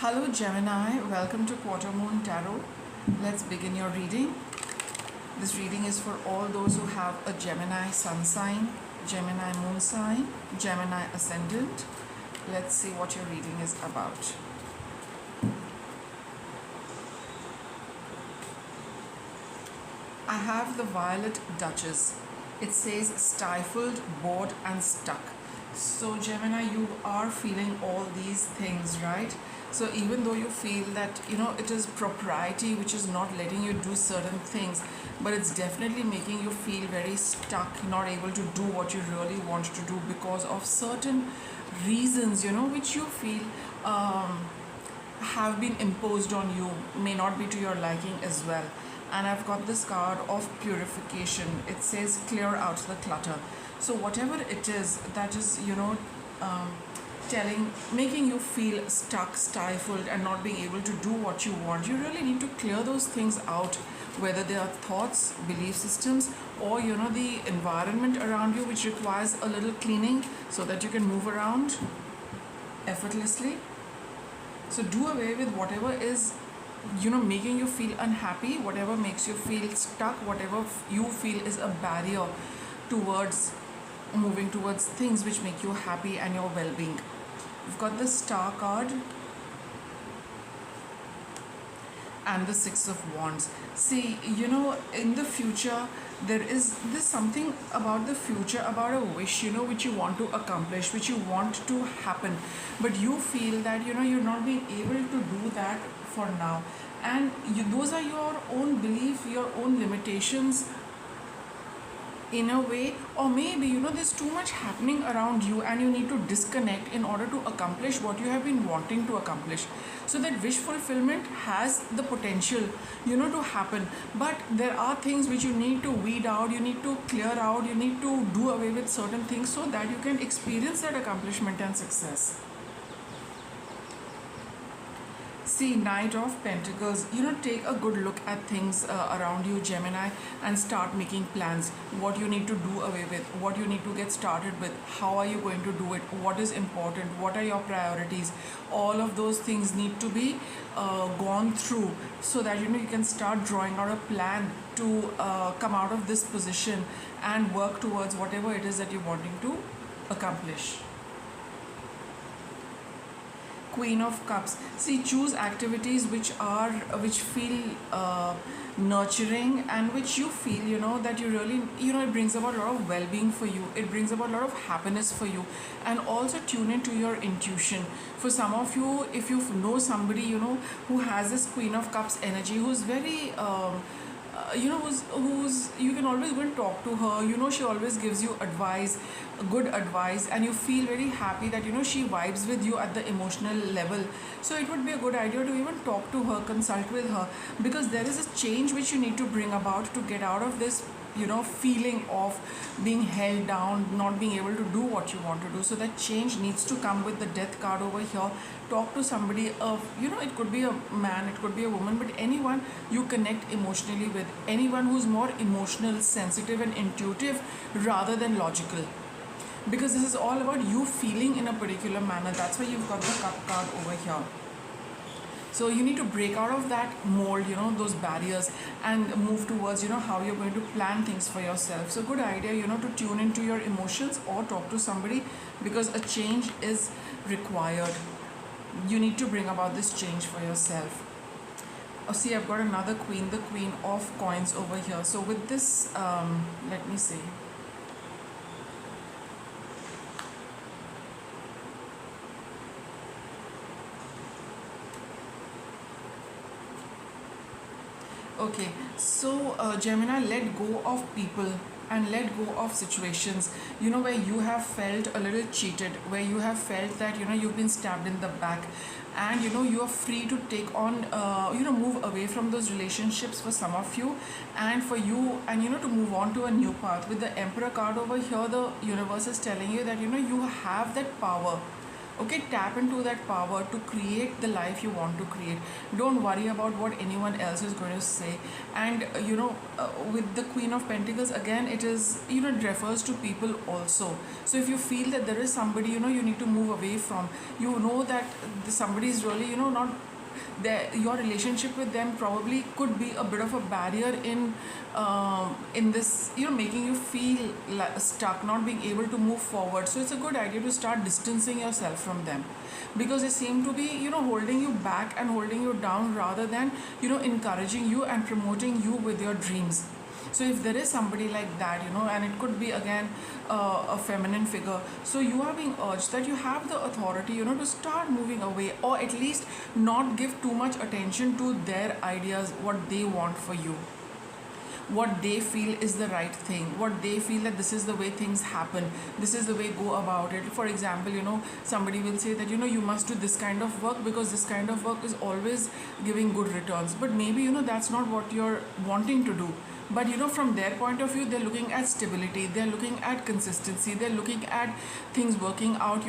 Hello Gemini, welcome to Quarter Moon Tarot. Let's begin your reading. This reading is for all those who have a Gemini sun sign, Gemini moon sign, Gemini ascendant. Let's see what your reading is about. I have the Violet Duchess. It says stifled, bored and stuck. So Gemini, you are feeling all these things, right? So even though you feel that it is propriety which is not letting you do certain things, but it's definitely making you feel very stuck, not able to do what you really want to do because of certain reasons which you feel have been imposed on you, may not be to your liking as well. And I've got this card of purification. It says clear out the clutter. So whatever it is that is making you feel stuck, stifled and not being able to do what you want, you really need to clear those things out, whether they are thoughts, belief systems, or the environment around you which requires a little cleaning so that you can move around effortlessly. So do away with whatever is making you feel unhappy, whatever makes you feel stuck, whatever you feel is a barrier towards moving towards things which make you happy and your well-being. We've got the Star card and the Six of Wands. See, in the future there's something about the future, about a wish which you want to accomplish, which you want to happen, but you feel that you're not being able to do that for now, and those are your own belief, your own limitations in a way, or maybe there's too much happening around you and you need to disconnect in order to accomplish what you have been wanting to accomplish. So that wish fulfillment has the potential to happen, but there are things which you need to weed out, you need to clear out, you need to do away with certain things so that you can experience that accomplishment and success. See, Knight of Pentacles, take a good look at things around you, Gemini, and start making plans. What you need to do away with, what you need to get started with, how are you going to do it, what is important, what are your priorities. All of those things need to be gone through so that you can start drawing out a plan to come out of this position and work towards whatever it is that you're wanting to accomplish. Queen of Cups. See, choose activities which feel nurturing and which you feel that you really it brings about a lot of well-being for you, it brings about a lot of happiness for you. And also tune into your intuition. For some of you, if you know somebody who has this Queen of Cups energy, who's very who's you can always go and talk to her, she always gives you advice, good advice, and you feel very happy that she vibes with you at the emotional level. So it would be a good idea to even talk to her, consult with her, because there is a change which you need to bring about to get out of this feeling of being held down, not being able to do what you want to do. So that change needs to come with the Death card over here. Talk to somebody of it could be a man, it could be a woman, but anyone you connect emotionally with, anyone who's more emotional, sensitive and intuitive rather than logical, because this is all about you feeling in a particular manner. That's why you've got the Cup card over here. So you need to break out of that mold, those barriers, and move towards, how you're going to plan things for yourself. So good idea, to tune into your emotions or talk to somebody, because a change is required. You need to bring about this change for yourself. Oh, see, I've got another queen, the Queen of Coins over here. So with this, let me see. Okay, so Gemini, let go of people and let go of situations where you have felt a little cheated, where you have felt that you've been stabbed in the back, and you are free to take on move away from those relationships for some of you, and for you, and to move on to a new path. With the Emperor card over here, the universe is telling you that you have that power Okay, tap into that power to create the life you want to create. Don't worry about what anyone else is going to say. And with the Queen of Pentacles, again, it is, it refers to people also. So if you feel that there is somebody, you need to move away from, that somebody is really, not there, your relationship with them probably could be a bit of a barrier in this, making you feel stuck, not being able to move forward. So it's a good idea to start distancing yourself from them, because they seem to be, holding you back and holding you down, rather than, encouraging you and promoting you with your dreams. So if there is somebody like that, and it could be again a feminine figure, so you are being urged that you have the authority, to start moving away, or at least not give too much attention to their ideas, what they want for you, what they feel is the right thing, what they feel that this is the way things happen, this is the way go about it. For example, somebody will say that, you must do this kind of work because this kind of work is always giving good returns, but maybe, that's not what you're wanting to do. But from their point of view, they're looking at stability, they're looking at consistency, they're looking at things working out,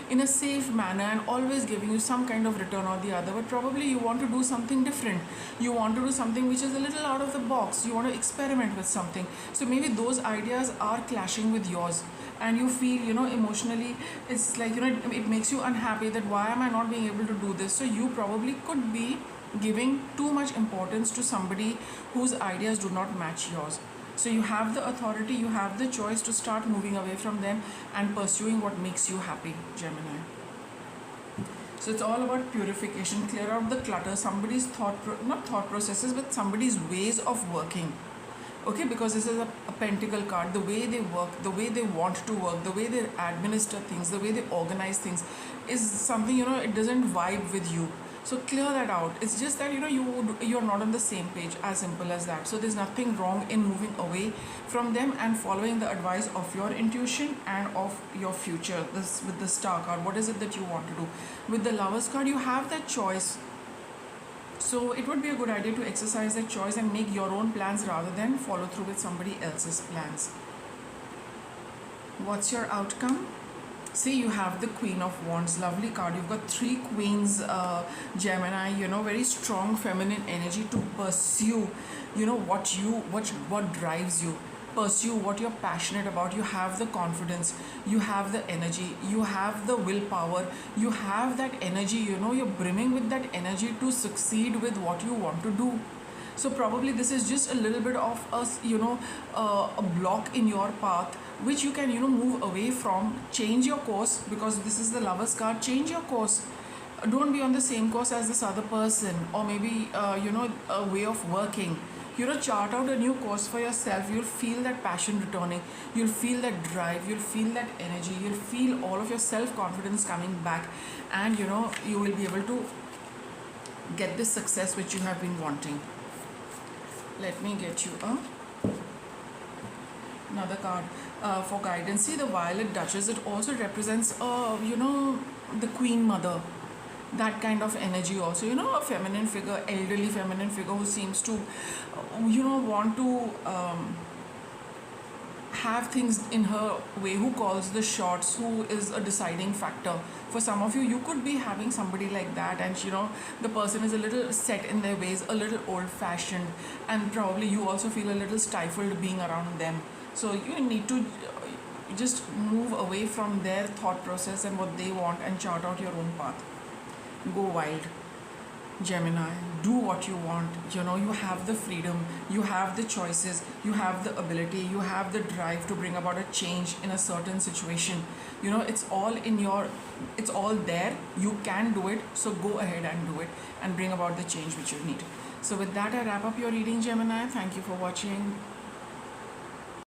in a safe manner and always giving you some kind of return or the other. But probably you want to do something different, you want to do something which is a little out of the box, you want to experiment with something. So maybe those ideas are clashing with yours, and you feel, emotionally, it's like, it makes you unhappy that why am I not being able to do this. So you probably could be giving too much importance to somebody whose ideas do not match yours. So you have the authority, you have the choice to start moving away from them and pursuing what makes you happy, Gemini. So it's all about purification. Clear out the clutter, somebody's not thought processes, but somebody's ways of working. Okay, because this is a pentacle card, the way they work, the way they want to work, the way they administer things, the way they organize things is something, it doesn't vibe with you. So clear that out. It's just that, you're not on the same page, as simple as that. So there's nothing wrong in moving away from them and following the advice of your intuition and of your future. This with the Star card, what is it that you want to do? With the Lovers card, you have that choice. So it would be a good idea to exercise that choice and make your own plans rather than follow through with somebody else's plans. What's your outcome? See, you have the Queen of Wands, lovely card. You've got 3 queens, Gemini, very strong feminine energy to pursue, what drives you. Pursue what you're passionate about. You have the confidence, you have the energy, you have the willpower, you have that energy, you're brimming with that energy to succeed with what you want to do. So probably this is just a little bit of a block in your path, which you can move away from. Change your course, because this is the Lovers card. Change your course. Don't be on the same course as this other person, or maybe a way of working. Chart out a new course for yourself. You'll feel that passion returning, you'll feel that drive, you'll feel that energy, you'll feel all of your self-confidence coming back, and you will be able to get this success which you have been wanting. Let me get you another card for guidance. See, the Violet Duchess, it also represents the Queen Mother, that kind of energy also, a feminine figure, elderly feminine figure who seems to want to have things in her way, who calls the shots, who is a deciding factor. For some of you, you could be having somebody like that, and the person is a little set in their ways, a little old-fashioned, and probably you also feel a little stifled being around them. So you need to just move away from their thought process and what they want and chart out your own path. Go wild, Gemini. Do what you want. You have the freedom, you have the choices, you have the ability, you have the drive to bring about a change in a certain situation. It's all there. You can do it. So go ahead and do it and bring about the change which you need. So with that, I wrap up your reading, Gemini. Thank you for watching.